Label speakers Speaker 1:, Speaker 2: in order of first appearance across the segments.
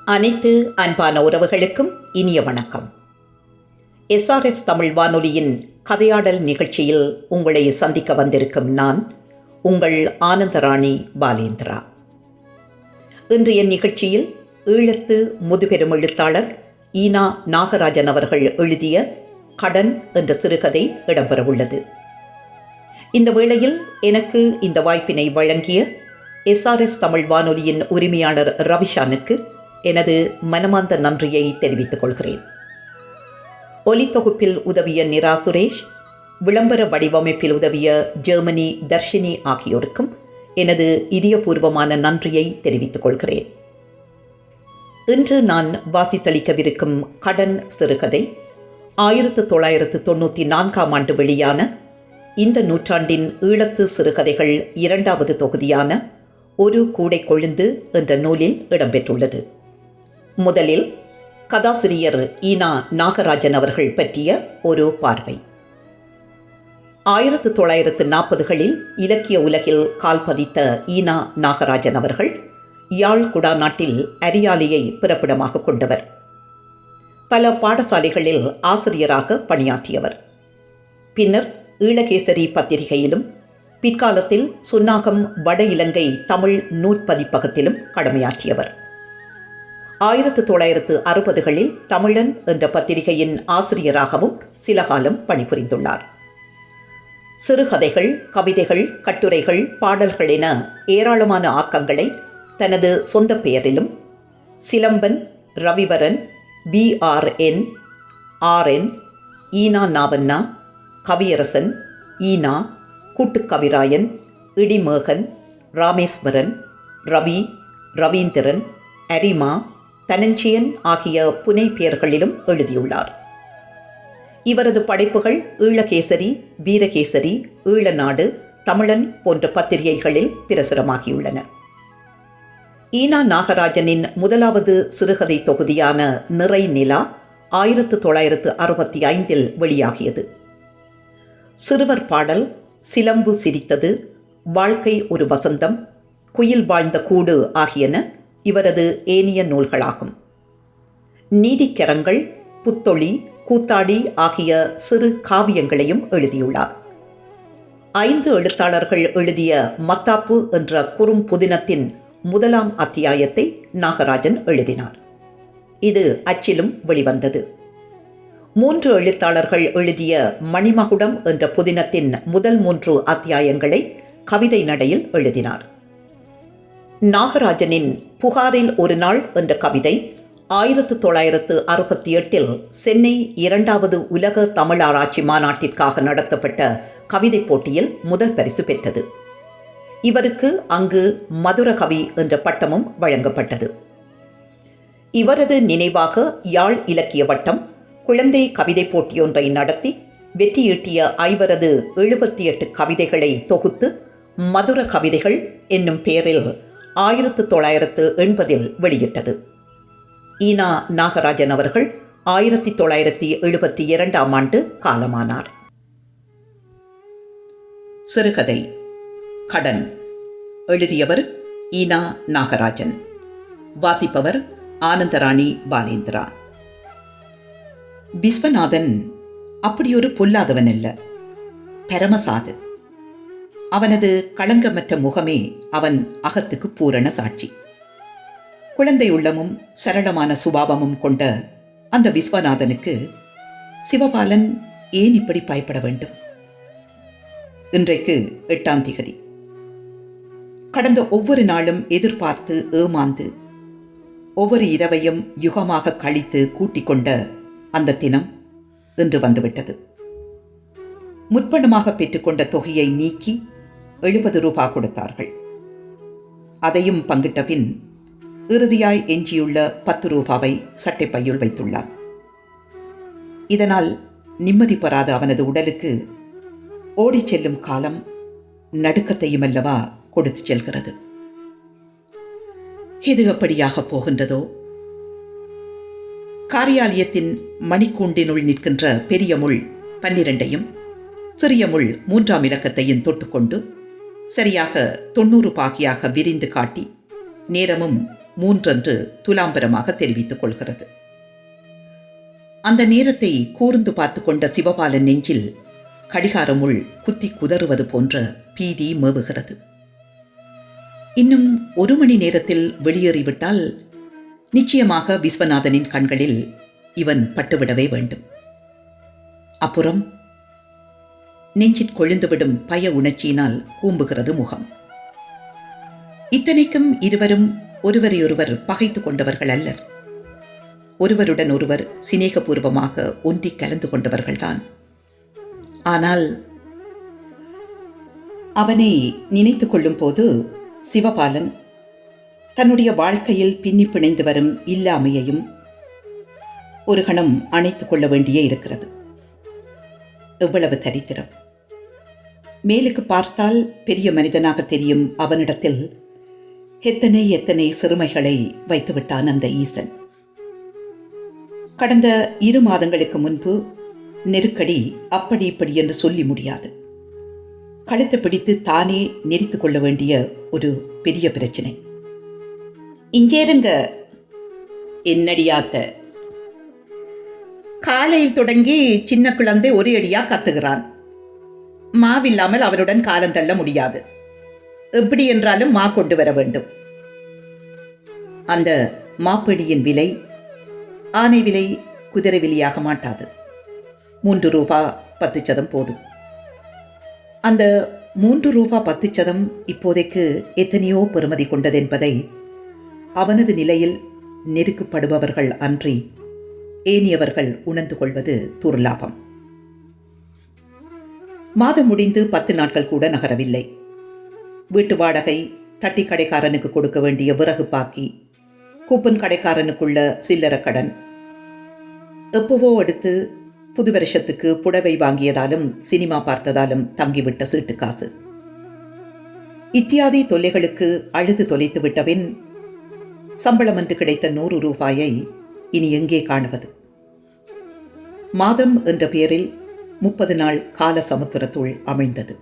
Speaker 1: அனைத்து அன்பான உறவுகளுக்கும் இனிய வணக்கம். எஸ்ஆர்எஸ் தமிழ் வானொலியின் கதையாடல் நிகழ்ச்சியில் உங்களை சந்திக்க வந்திருக்கும் நான் உங்கள் ஆனந்தராணி பாலேந்திரா. இன்றைய நிகழ்ச்சியில் ஈழத்து முதுபெரும் எழுத்தாளர் ஈனா நாகராஜன் அவர்கள் எழுதிய கடன் என்ற சிறுகதை இடம்பெறவுள்ளது. இந்த வேளையில் எனக்கு இந்த வாய்ப்பினை வழங்கிய எஸ்ஆர்எஸ் தமிழ் வானொலியின் உரிமையாளர் ரவிஷானுக்கு எனது மனமார்ந்த நன்றியை தெரிவித்துக் கொள்கிறேன். ஒலித்தொகுப்பில் உதவிய நிரா சுரேஷ், விளம்பர வடிவமைப்பில் உதவிய ஜெர்மனி தர்ஷினி ஆகியோருக்கும் எனது இதயபூர்வமான நன்றியை தெரிவித்துக் கொள்கிறேன். இன்று நான் வாசித்தளிக்கவிருக்கும் கடன் சிறுகதை 1994 வெளியான இந்த நூற்றாண்டின் ஈழத்து சிறுகதைகள் 2வது தொகுதியான ஒரு கூடை கொழுந்து என்ற நூலில் இடம்பெற்றுள்ளது. முதலில் கதாசிரியர் ஈனா நாகராஜன் அவர்கள் பற்றிய ஒரு பார்வை. 1940களில் இலக்கிய உலகில் கால் பதித்த ஈனா நாகராஜன் அவர்கள் யாழ் குடாநாட்டில் அரியாலையை பிறப்பிடமாக கொண்டவர். பல பாடசாலைகளில் ஆசிரியராக பணியாற்றியவர். பின்னர் ஈழகேசரி பத்திரிகையிலும் பிற்காலத்தில் சுன்னாகம் வட இலங்கை தமிழ் நூற்பதிப்பகத்திலும் கடமையாற்றியவர். 1960களில் தமிழன் என்ற பத்திரிகையின் ஆசிரியராகவும் சில காலம் பணிபுரிந்துள்ளார். சிறுகதைகள், கவிதைகள், கட்டுரைகள், பாடல்கள் என ஏராளமான ஆக்கங்களை தனது சொந்த பெயரிலும் சிலம்பன், ரவிவரன், BRN, RN, ஈனா நாவண்ணா, கவியரசன், ஈனா, கூட்டுக்கவிராயன், இடிமேகன், ராமேஸ்வரன், ரவி, ரவீந்திரன், அரிமா, தனஞ்சியன் ஆகிய புனை பெயர்களிலும் எழுதியுள்ளார். இவரது படைப்புகள் ஈழகேசரி, வீரகேசரி, ஈழநாடு, தமிழன் போன்ற பத்திரிகைகளில் பிரசுரமாகியுள்ளன. ஈனா நாகராஜனின் முதலாவது சிறுகதை தொகுதியான நிறை நிலா 1965 வெளியாகியது. சிறுவர் பாடல், சிலம்பு சிரித்தது, வாழ்க்கை ஒரு வசந்தம், குயில் வாழ்ந்த கூடு ஆகியன இவரது ஏனைய நூல்களாகும். நீதிக்கரங்கள், புத்தொளி, கூத்தாடி ஆகிய சிறு காவியங்களையும் எழுதியுள்ளார். 5 எழுத்தாளர்கள் எழுதிய மத்தாப்பு என்ற குறும்புதினத்தின் முதலாம் அத்தியாயத்தை நாகராஜன் எழுதினார். இது அச்சிலும் வெளிவந்தது. 3 எழுத்தாளர்கள் எழுதிய மணிமகுடம் என்ற புதினத்தின் முதல் 3 அத்தியாயங்களை கவிதை நடையில் எழுதினார். நாகராஜனின் புகாரில் ஒரு நாள் என்ற கவிதை 1968 சென்னை 2வது உலக தமிழாராய்ச்சி மாநாட்டிற்காக நடத்தப்பட்ட கவிதை போட்டியில் முதல் பரிசு பெற்றது. இவருக்கு அங்கு மதுர கவி என்ற பட்டமும் வழங்கப்பட்டது. இவரது நினைவாக யாழ் இலக்கிய வட்டம் குழந்தை கவிதை போட்டியொன்றை நடத்தி வெற்றியீட்டிய ஐவரது 78 கவிதைகளை தொகுத்து மதுர கவிதைகள் என்னும் பெயரில் 1980 வெளியிட்டது. ஈனா நாகராஜன் அவர்கள் 1972 காலமானார். சிறுகதை கடன். எழுதியவர் ஈனா நாகராஜன். வாசிப்பவர் ஆனந்தராணி பாலேந்திரா. விஸ்வநாதன் அப்படியொரு பொல்லாதவன் அல்ல, பரமசாது. அவனது களங்கமற்ற முகமே அவன் அகத்துக்கு பூரண சாட்சி. குழந்தை உள்ளமும் சரளமான சுபாவமும் கொண்ட அந்த விஸ்வநாதனுக்கு சிவபாலன் ஏன் இப்படி பயப்பட வேண்டும்? இன்றைக்கு 8ஆம் திகதி. கடந்த ஒவ்வொரு நாளும் எதிர்பார்த்து ஏமாந்து ஒவ்வொரு இரவையும் யுகமாக கழித்து கூட்டிக் கொண்ட அந்த தினம் இன்று வந்துவிட்டது. முற்பணமாக பெற்றுக்கொண்ட தொகையை நீக்கி 70 ரூபாய் கொடுத்தார்கள். அதையும் பங்கிட்ட பின் இறுதியாய் எஞ்சியுள்ள 10 ரூபாவை சட்டைப்பையுள் வைத்துள்ளான். இதனால் நிம்மதி பெறாத அவனது உடலுக்கு ஓடிச் செல்லும் காலம் நடுக்கத்தையும் அல்லவா கொடுத்து செல்கிறது. இது எப்படியாக போகின்றதோ? காரியாலயத்தின் மணிக்கூண்டினுள் நிற்கின்ற பெரிய முள் 12ஐயும் சிறிய முள் 3ஆம் இலக்கத்தையும் தொட்டுக்கொண்டு சரியாக 90 பாகியாக விரிந்து காட்டி நேரமும் 3 துலாம்பரமாக தெரிவித்துக் கொள்கிறது. அந்த நேரத்தை கூர்ந்து பார்த்து கொண்ட சிவபாலன் நெஞ்சில் கடிகாரமுள் குத்தி குதறுவது போன்ற பீதி மேவுகிறது. இன்னும் 1 மணி நேரத்தில் வெளியேறிவிட்டால் நிச்சயமாக விஸ்வநாதனின் கண்களில் இவன் பட்டுவிடவே வேண்டும். அப்புறம் நெஞ்சிற் கொழுந்துவிடும் பய உணர்ச்சியினால் கூம்புகிறது முகம். இத்தனைக்கும் இருவரும் ஒருவரையொருவர் பகைத்து கொண்டவர்கள் அல்லர். ஒருவருடன் ஒருவர் சிநேகபூர்வமாக ஒன்றி கலந்து கொண்டவர்கள்தான். ஆனால் அவனை நினைத்து கொள்ளும் போது சிவபாலன் தன்னுடைய வாழ்க்கையில் பின்னி பிணைந்து வரும் இல்லாமையையும் ஒரு கணம் அணைத்துக் கொள்ள வேண்டியே இருக்கிறது. எவ்வளவு தரித்திரம்! மேலுக்கு பார்த்தால் பெரிய மனிதனாக தெரியும் அவனிடத்தில் எத்தனை எத்தனை சிறுமைகளை வைத்துவிட்டான் அந்த ஈசன். கடந்த 2 மாதங்களுக்கு முன்பு நெருக்கடி அப்படி இப்படி என்று சொல்லி முடியாது. கழுத்தை பிடித்து தானே நெரித்து கொள்ள வேண்டிய ஒரு பெரிய பிரச்சனை. இங்கேருங்க என்னடியாத்த, காலையில் தொடங்கி சின்ன குழந்தை ஒரு அடியா கத்துகிறான். மாவில்லாமல் அவருடன் காலம் தள்ள முடியாது. எப்படி என்றாலும் மா கொண்டு வர வேண்டும். அந்த மாப்பிடியின் விலை ஆனை விலை, குதிரை விலையாக மாட்டாது. 3 ரூபா 10 சதம் போதும். அந்த 3 ரூபா 10 சதம் இப்போதைக்கு எத்தனையோ பெறுமதி கொண்டதென்பதை அவனது நிலையில் நெருக்கப்படுபவர்கள் அன்றி ஏனியவர்கள் உணர்ந்து கொள்வது துர்லாபம். மாதம் முடிந்து 10 நாட்கள் கூட நகரவில்லை. வீட்டு வாடகை, தட்டி கடைக்காரனுக்கு கொடுக்க வேண்டிய விறகு பாக்கி, கூப்பன் கடைக்காரனுக்குள்ள சில்லற கடன், எப்பவோ அடுத்து புது வருஷத்துக்கு புடவை வாங்கியதாலும் சினிமா பார்த்ததாலும் தங்கிவிட்ட சீட்டு காசு, இத்தியாதி தொல்லைகளுக்கு அழுது தொலைத்து விட்டபின் சம்பளம் என்று கிடைத்த 100 ரூபாயை இனி எங்கே காணுவது? மாதம் என்ற பெயரில் 30 நாள் கால சமுத்திரத்துள் அமிழ்ந்தது.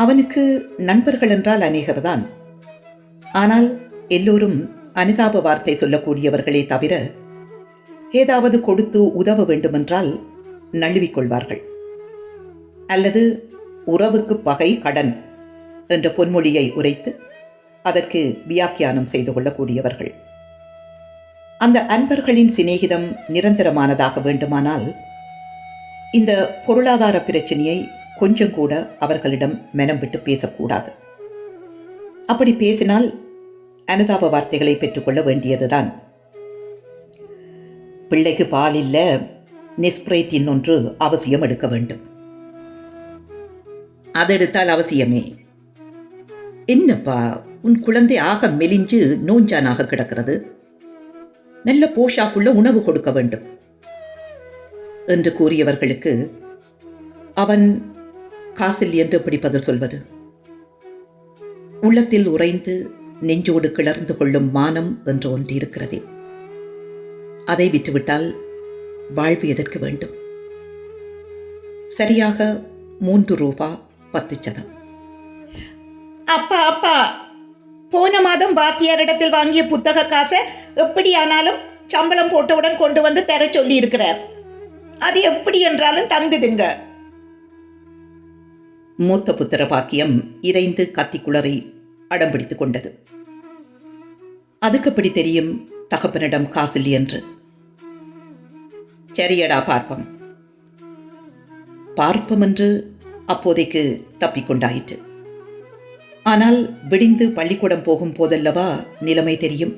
Speaker 1: அவனுக்கு நண்பர்கள் என்றால் அநேகர்தான். ஆனால் எல்லோரும் அனுதாப வார்த்தை சொல்லக்கூடியவர்களே தவிர ஏதாவது கொடுத்து உதவ வேண்டுமென்றால் நழுவிக்கொள்வார்கள். அல்லது உறவுக்கு பகை கடன் என்ற பொன்மொழியை உரைத்து அதற்கு வியாக்கியானம் செய்து கொள்ளக்கூடியவர்கள். அந்த அன்பர்களின் சிநேகிதம் நிரந்தரமானதாக வேண்டுமானால் இந்த பொருளாதார பிரச்சனையை கொஞ்சம் கூட அவர்களிடம் மனம் விட்டு பேசக்கூடாது. அப்படி பேசினால் அனுதாப வார்த்தைகளை பெற்றுக்கொள்ள வேண்டியதுதான். பிள்ளைக்கு பால் இல்ல, நெஸ்பிரேட் இன்னொன்று அவசியம் எடுக்க வேண்டும். அதெடுத்தால் அவசியமே. என்னப்பா, உன் குழந்தை ஆக மெலிஞ்சு நோஞ்சானாக கிடக்கிறது, நல்ல போஷாக்குள்ள உணவு கொடுக்க வேண்டும் என்று கூறியவர்களுக்கு அவன் காசில் என்று எப்படி பதில் சொல்வது? உள்ளத்தில் உறைந்து நெஞ்சோடு கிளர்ந்து கொள்ளும் மானம் என்று ஒன்று இருக்கிறதே, அதை விட்டுவிட்டால் வாழ்வு எதற்கு வேண்டும்? சரியாக 3 ரூபா 10 சதம். அப்பா அப்பா, போன மாதம் வாத்தியாரிடத்தில் வாங்கிய புத்தக காசை எப்படியானாலும் சம்பளம் போட்டவுடன் கொண்டு வந்து தர சொல்லி இருக்கிறார். அது எப்படி என்றாலும் தந்துடுங்க. மூத்த புத்திர பாக்கியம் இறைந்து கத்திக்குளறி அடம்பிடித்துக் கொண்டது. அதுக்கு தெரியும் தகப்பனிடம் காசில்லை என்று. சரியடா பார்ப்பம் பார்ப்பம் என்று அப்போதைக்கு தப்பிக்கொண்டாயிற்று. ஆனால் விடிந்து பள்ளிக்கூடம் போகும் போதல்லவா நிலைமை தெரியும்.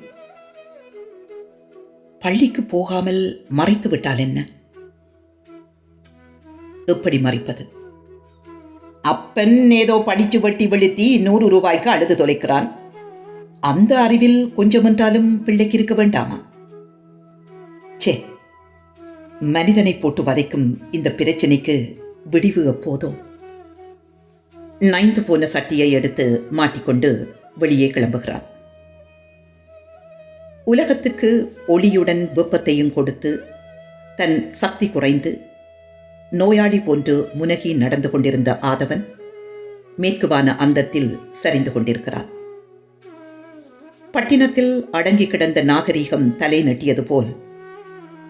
Speaker 1: பள்ளிக்கு போகாமல் மறைத்து விட்டால் என்ன? எப்படி மறைப்பது? அப்பன் ஏதோ படிச்சு வட்டி வெளுத்தி 100 ரூபாய்க்கு அழுது தொலைக்கிறான். அந்த அறிவில் கொஞ்சமென்றாலும் பிள்ளைக்கு இருக்க வேண்டாமா? சே, மனிதனை போட்டு வதைக்கும் இந்த பிரச்சனைக்கு விடிவு எப்போதோ. நைந்து போன சட்டியை எடுத்து மாட்டிக்கொண்டு வெளியே கிளம்புகிறான். உலகத்துக்கு ஒளியுடன் வெப்பத்தையும் கொடுத்து தன் சக்தி குறைந்து நோயாளி போன்று முனகி நடந்து கொண்டிருந்த ஆதவன் மேற்குவான அந்தத்தில் சரிந்து கொண்டிருக்கிறான். பட்டினத்தில் அடங்கி கிடந்த நாகரீகம் தலை நெட்டியது போல்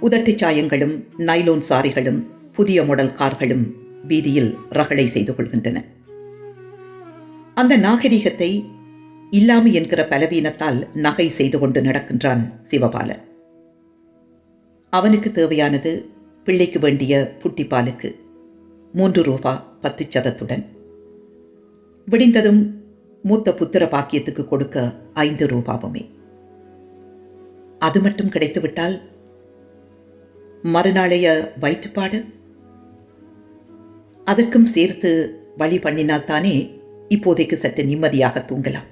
Speaker 1: உதட்டுச் சாயங்களும் நைலோன் சாரிகளும் புதிய மாடல் கார்களும் வீதியில் ரகளை செய்து கொள்கின்றன. அந்த நாகரீகத்தை இல்லாமை என்கிற பலவீனத்தால் நகை செய்து கொண்டு நடக்கின்றான் சிவபாலன். அவனுக்கு தேவையானது பிள்ளைக்கு வேண்டிய புட்டிப்பாலுக்கு 3 ரூபா 10 சதத்துடன், விடிந்ததும் மூத்த புத்திர பாக்கியத்துக்கு கொடுக்க 5 ரூபாவுமே. அது மட்டும் கிடைத்துவிட்டால் மறுநாளைய வயிற்றுப்பாடு அதற்கும் சேர்த்து வழி பண்ணினால்தானே இப்போதைக்கு சற்று நிம்மதியாக தூங்கலாம்.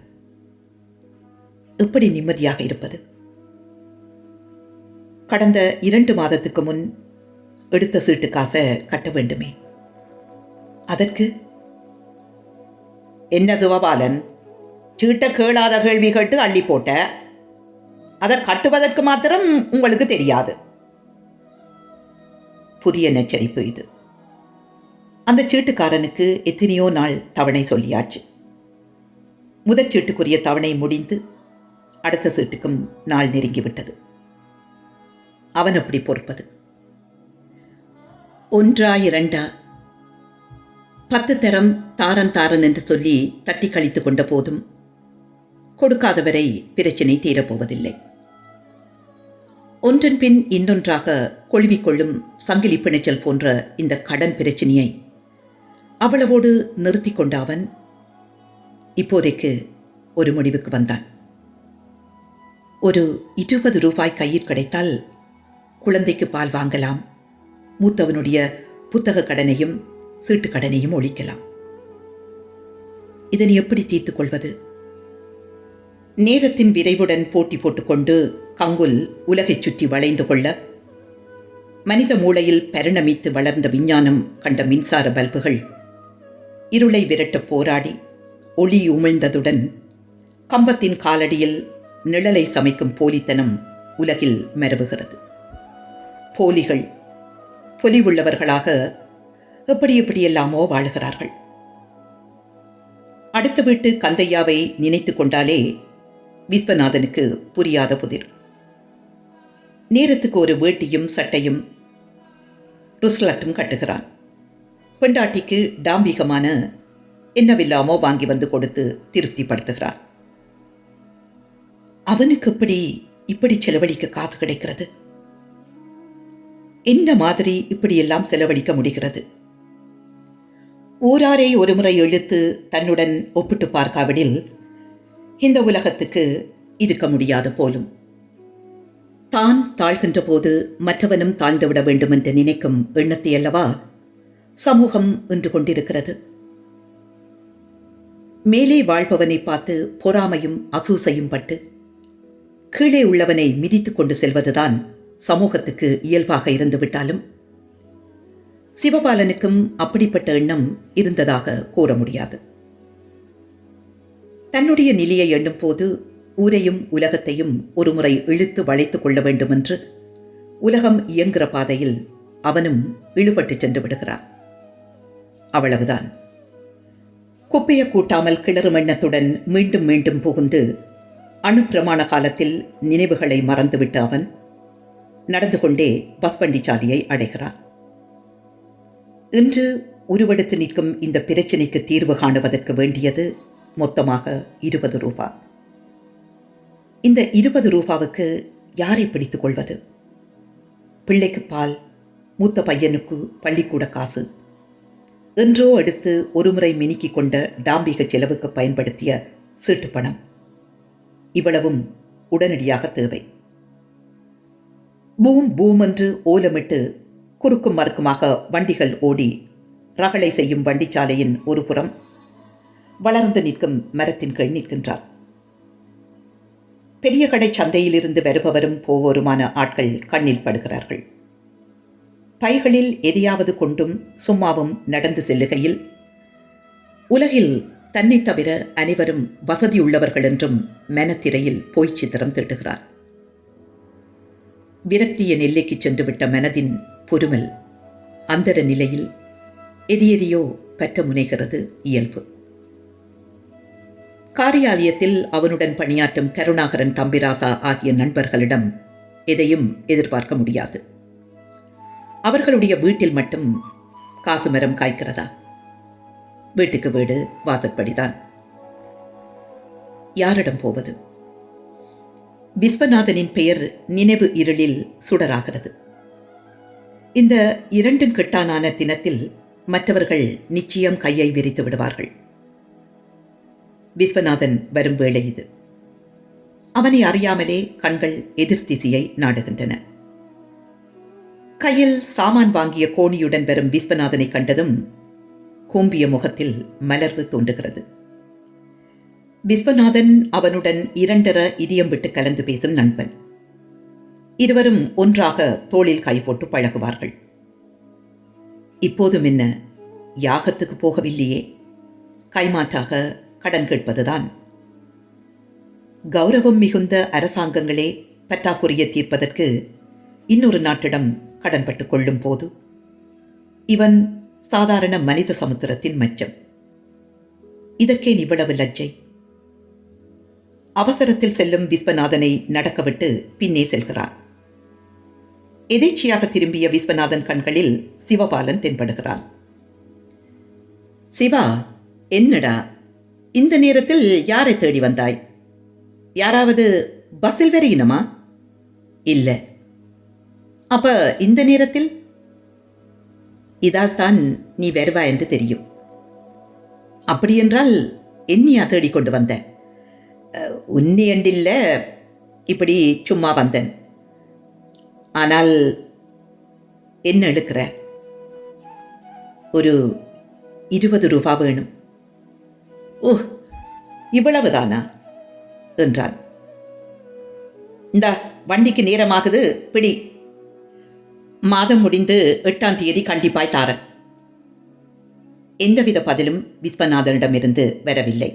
Speaker 1: எப்படி நிம்மதியாக இருப்பது? கடந்த 2 மாதத்துக்கு முன் எடுத்த சீட்டு காசை கட்ட வேண்டுமே. அதற்கு என்ன சிவபாலன், சீட்டை கேளாத கேள்வி கேட்டு அள்ளி போட்ட, அதை கட்டுவதற்கு மாத்திரம் உங்களுக்கு தெரியாது. புதிய நெச்சரிப்பு இது. அந்த சீட்டுக்காரனுக்கு எத்தனையோ நாள் தவணை சொல்லியாச்சு. முதற் சீட்டுக்குரிய தவணை முடிந்து அடுத்த சீட்டுக்கும் நாள் நெருங்கிவிட்டது. அவன் எப்படி பொறுப்பது? 1 2 10 தரம் தாரன் என்று சொல்லி தட்டி கழித்து கொண்ட போதும் கொடுக்காதவரை பிரச்சினை தீரப்போவதில்லை. ஒன்றன் பின் இன்னொன்றாக கொழுவிக்கொள்ளும் சங்கிலி பிணைச்சல் போன்ற இந்த கடன் பிரச்சினையை அவ்வளவோடு நிறுத்தி கொண்ட அவன் இப்போதைக்கு ஒரு முடிவுக்கு வந்தான். ஒரு 20 ரூபாய் கையில் கிடைத்தால் குழந்தைக்கு பால் வாங்கலாம், மூத்தவனுடைய புத்தக கடனையும் சீட்டு கடனையும் ஒழிக்கலாம். இதனை எப்படி தீர்த்துக் கொள்வது? நேரத்தின் விரைவுடன் போட்டி போட்டுக்கொண்டு கங்குல் உலகைச் சுற்றி வளைந்து கொள்ள, மனித மூளையில் பரிணமித்து வளர்ந்த விஞ்ஞானம் கண்ட மின்சார பல்புகள் இருளை விரட்ட போராடி ஒளி உமிழ்ந்ததுடன் கம்பத்தின் காலடியில் நிழலை சமைக்கும் போலித்தனம் உலகில் மரபுகிறது. போலிகள் பொலிவுள்ளவர்களாக எப்படியெல்லாமோ வாழுகிறார்கள். அடுத்த வீட்டு கந்தையாவை நினைத்து கொண்டாலே விஸ்வநாதனுக்கு புரியாத புதிர். நேரத்துக்கு ஒரு வேட்டியும் சட்டையும் ருஸ்லட்டும் கட்டுகிறான். பெண்டாட்டிக்கு டாம்பிகமான என்னவில்லாமோ வாங்கி வந்து கொடுத்து திருப்திப்படுத்துகிறான். அவனுக்கு இப்படி செலவழிக்க காசு கிடைக்கிறது? என்ன மாதிரி இப்படியெல்லாம் செலவழிக்க முடிகிறது? ஊராரை ஒருமுறை இழுத்து தன்னுடன் ஒப்பிட்டு பார்க்காவிடில் இந்த உலகத்துக்கு இருக்க முடியாது போலும். தான் தாழ்கின்ற போது மற்றவனும் தாழ்ந்துவிட வேண்டும் என்று நினைக்கும் எண்ணத்தை அல்லவா சமூகம் என்று கொண்டிருக்கிறது. மேலே வாழ்பவனை பார்த்து பொறாமையும் அசூசையும் பட்டு கீழே உள்ளவனை மிதித்து கொண்டு செல்வதுதான் சமூகத்துக்கு இயல்பாக இருந்துவிட்டாலும் சிவபாலனுக்கும் அப்படிப்பட்ட எண்ணம் இருந்ததாக கூற முடியாது. தன்னுடைய நிலையை எண்ணும் போது ஊரையும் உலகத்தையும் ஒருமுறை இழுத்து வளைத்து கொள்ள வேண்டுமென்று உலகம் இயங்குகிற பாதையில் அவனும் இழுபட்டு சென்று விடுகிறான். அவ்வளவுதான். குப்பைய கூட்டாமல் கிளறும் எண்ணத்துடன் மீண்டும் மீண்டும் புகுந்து அணுப்பிரமாண காலத்தில் நினைவுகளை மறந்துவிட்டு அவன் நடந்து கொண்டே பஸ்பண்டி சாலையை அடைகிறான். இன்று உருவெடுத்து நிற்கும் இந்த பிரச்சினைக்கு தீர்வு காணுவதற்கு வேண்டியது மொத்தமாக 20 ரூபா. இந்த 20 ரூபாவுக்கு யாரை பிடித்துக் கொள்வது? பிள்ளைக்கு பால், மூத்த பையனுக்கு பள்ளிக்கூட காசு, என்றோ எடுத்து ஒருமுறை மினுக்கி கொண்ட டாம்பிக செலவுக்கு பயன்படுத்திய சீட்டு பணம், இவ்வளவும் உடனடியாக தேவை. பூம் பூம் என்று ஓலமிட்டு குறுக்கும் மறுக்குமாக வண்டிகள் ஓடி ரகளை செய்யும் வண்டிச்சாலையின் ஒரு புறம் வளர்ந்து நிற்கும் மரத்தின் கீழ் நிற்கின்றார். பெரிய கடை சந்தையிலிருந்து வருபவரும் போவோருமான ஆட்கள் கண்ணில் படுகிறார்கள். பைகளில் எதையாவது கொண்டும் சும்மாவும் நடந்து செல்லுகையில் உலகில் தன்னை தவிர அனைவரும் வசதியுள்ளவர்கள் என்றும் மனத்திரையில் பொய்ச் சித்திரம் தீட்டுகிறார். விரக்தியின் எல்லைக்கு சென்றுவிட்ட மனதின் பொறுமல் அந்தர நிலையில் எதையோ பற்ற முனைகிறது இயல்பு. காரியாலயத்தில் அவனுடன் பணியாற்றும் கருணாகரன் தம்பிராசா ஆகிய நண்பர்களிடம் எதையும் எதிர்பார்க்க முடியாது. அவர்களுடைய வீட்டில் மட்டும் காசு மரம் காய்க்கிறதா? வீட்டுக்கு வீடு வாசற்படிதான். யாரிடம் போவது? விஸ்வநாதனின் பெயர் நினைவு இருளில் சுடராகிறது. இந்த இரண்டின் கெட்டானான தினத்தில் மற்றவர்கள் நிச்சயம் கையை விரித்து விடுவார்கள். விஸ்வநாதன் வரும் வேளை இது. அவனை அறியாமலே கண்கள் எதிர்த்திசையை நாடுகின்றன. கையில் சாமான் வாங்கிய கோணியுடன் வரும் விஸ்வநாதனை கண்டதும் கூம்பிய முகத்தில் மலர்வு தோன்றுகிறது. விஸ்வநாதன் அவனுடன் இரண்டர இதயம் விட்டு கலந்து பேசும் நண்பன். இருவரும் ஒன்றாக தோளில் கை போட்டு பழகுவார்கள். இப்போதும் என்ன, யாகத்துக்கு போகவில்லையே, கைமாற்றாக கடன் கேட்பதுதான். கௌரவம் மிகுந்த அரசாங்கங்களே பற்றாக்குறையை தீர்ப்பதற்கு இன்னொரு நாட்டிடம் கடன்பட்டு கொள்ளும் போது இவன் சாதாரண மனித சமுத்திரத்தின் மச்சம். இதற்கே இவ்வளவு லஜ்ஜை? அவசரத்தில் செல்லும் விஸ்வநாதனை நடக்கவிட்டு பின்னே செல்கிறான். எதேச்சியாக திரும்பிய விஸ்வநாதன் கண்களில் சிவபாலன் தென்படுகிறான். சிவா, என்னடா இந்த நேரத்தில் யாரை தேடி வந்தாய்? யாராவது பஸ்ஸில் வரையினமா? இல்ல. அப்ப இந்த நேரத்தில்? இதால் தான் நீ வருவா என்று தெரியும். அப்படியென்றால் என்னையா தேடிக்கொண்டு வந்த? உன்னியண்டில்ல, இப்படி சும்மா வந்தேன். ஆனால் என்ன இழுக்கிற? ஒரு 20 ரூபா வேணும். ஓ, இவ்வளவுதானா என்றான். இந்தா, வண்டிக்கு நேரமாகுது, பிடி. மாதம் முடிந்து 8ஆம் தேதி கண்டிப்பாய் தாரன். எந்தவித பதிலும் விஸ்வநாதனிடமிருந்து வரவில்லை.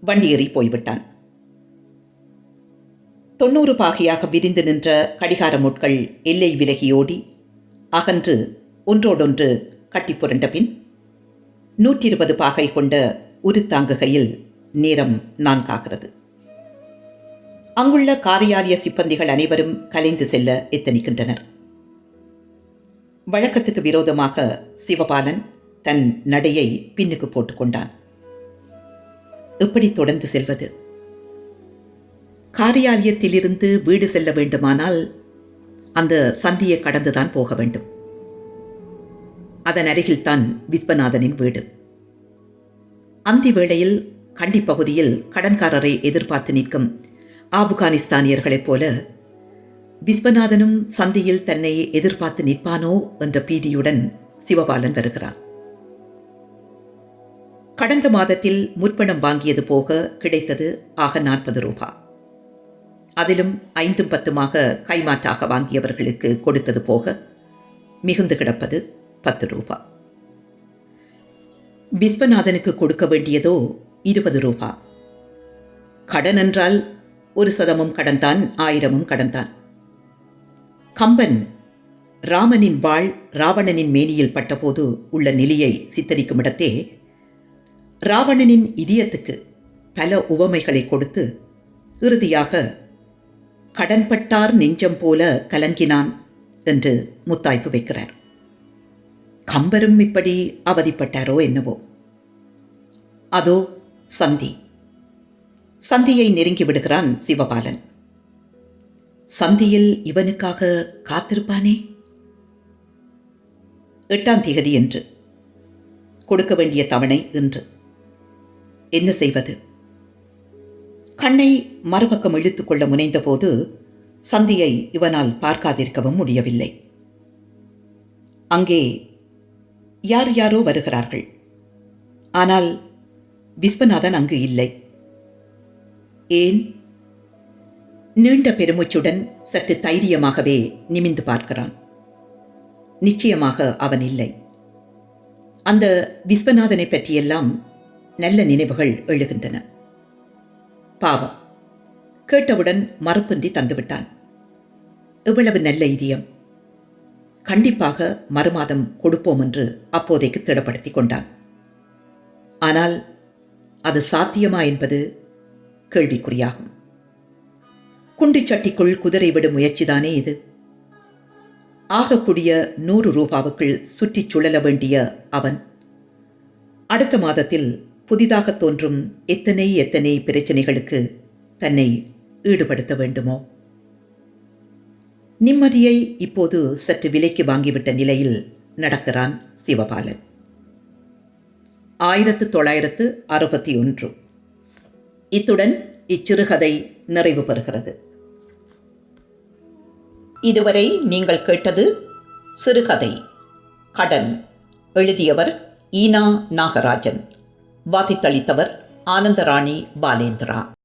Speaker 1: வண்டியேறி போய்விட்டான். 90 பாகையாக விரிந்து நின்ற கடிகார முட்கள் எல்லை விலகியோடி அகன்று ஒன்றோடொன்று கட்டி புரண்ட பின் 120 பாகை கொண்ட உருத்தாங்குகையில் நேரம் 4 ஆகிறது. அங்குள்ள காரியாலய சிப்பந்திகள் அனைவரும் கலைந்து செல்ல எத்தனிக்கின்றனர். வழக்கத்துக்கு விரோதமாக சிவபாலன் தன் நடையை பின்னுக்கு போட்டுக்கொண்டான். எப்படி தொடர்ந்து செல்வது? காரியாலயத்திலிருந்து வீடு செல்ல வேண்டுமானால் அந்த சந்தியை கடந்துதான் போக வேண்டும். அதன் அருகில்தான் விஸ்வநாதனின் வீடு. அந்தி வேளையில் கண்டி பகுதியில் கடன்காரரை எதிர்பார்த்து நிற்கும் ஆப்கானிஸ்தானியர்களைப் போல விஸ்வநாதனும் சந்தியில் தன்னை எதிர்பார்த்து நிற்பானோ என்ற பீதியுடன் சிவபாலன் வருகிறான். கடந்த மாதத்தில் முற்பணம் வாங்கியது போக கிடைத்தது ஆக 40 ரூபா. அதிலும் 5 10 கைமாற்றாக வாங்கியவர்களுக்கு கொடுத்தது போக மிகுந்து கிடப்பது 10 ரூபா. விஸ்வநாதனுக்கு கொடுக்க வேண்டியதோ 20 ரூபா. கடன் என்றால் 1% கடன்தான், 1000 கடன்தான். கம்பன் ராமனின் வாள் ராவணனின் மேனியில் பட்டபோது உள்ள நிலையை சித்தரிக்கும் இடத்தே ராவணனின் இதயத்துக்கு பல உவமைகளை கொடுத்து இறுதியாக கடன்பட்டார் நெஞ்சம் போல கலங்கினான் என்று முத்தாய்ப்பு வைக்கிறார். கம்பரும் இப்படி அவதிப்பட்டாரோ என்னவோ. அதோ சந்தி. சந்தியை நெருங்கி விடுகிறான் சிவபாலன். சந்தியில் இவனுக்காக காத்திருப்பானே. 8ஆம் தேதி என்று கொடுக்க வேண்டிய தவணை இன்று. என்ன செய்வது? கண்ணை மறுபக்கம் இழுத்துக்கொள்ள முனைந்த போது சந்தியை இவனால் பார்க்காதிருக்கவும் முடியவில்லை. அங்கே யார் யாரோ வருகிறார்கள். ஆனால் விஸ்வநாதன் அங்கு இல்லை. ஏன்? நீண்ட பெருமூச்சுடன் சற்று தைரியமாகவே நிமிந்து பார்க்கிறான். நிச்சயமாக அவன் இல்லை. அந்த விஸ்வநாதனை பற்றியெல்லாம் நல்ல நினைவுகள் எழுகின்றன. பாவம், கேட்டவுடன் மறுப்பின்றி தந்துவிட்டான். எவ்வளவு நல்ல இதயம்! கண்டிப்பாக மறுமாதம் கொடுப்போம் என்று அப்போதைக்கு திடப்படுத்தி கொண்டான். ஆனால் அது சாத்தியமா என்பது கேள்விக்குறியாகும். குண்டிச்சட்டிக்குள் குதிரை விடும் முயற்சிதானே இது. ஆகக்கூடிய 100 ரூபாவுக்குள் சுற்றிச் சுழல வேண்டிய அவன் அடுத்த மாதத்தில் புதிதாக தோன்றும் எத்தனை பிரச்சனைகளுக்கு தன்னை ஈடுபடுத்த வேண்டுமோ? நிம்மதியை இப்போது சற்று விலைக்கு வாங்கிவிட்ட நிலையில் நடக்கிறான் சிவபாலன். 1961. இத்துடன் இச்சிறுகதை நிறைவு பெறுகிறது. இதுவரை நீங்கள் கேட்டது சிறுகதை கடன். எழுதியவர் ஈனா நாகராஜன். வாசித்தளித்தவர் ஆனந்தராணி பாலேந்திரா.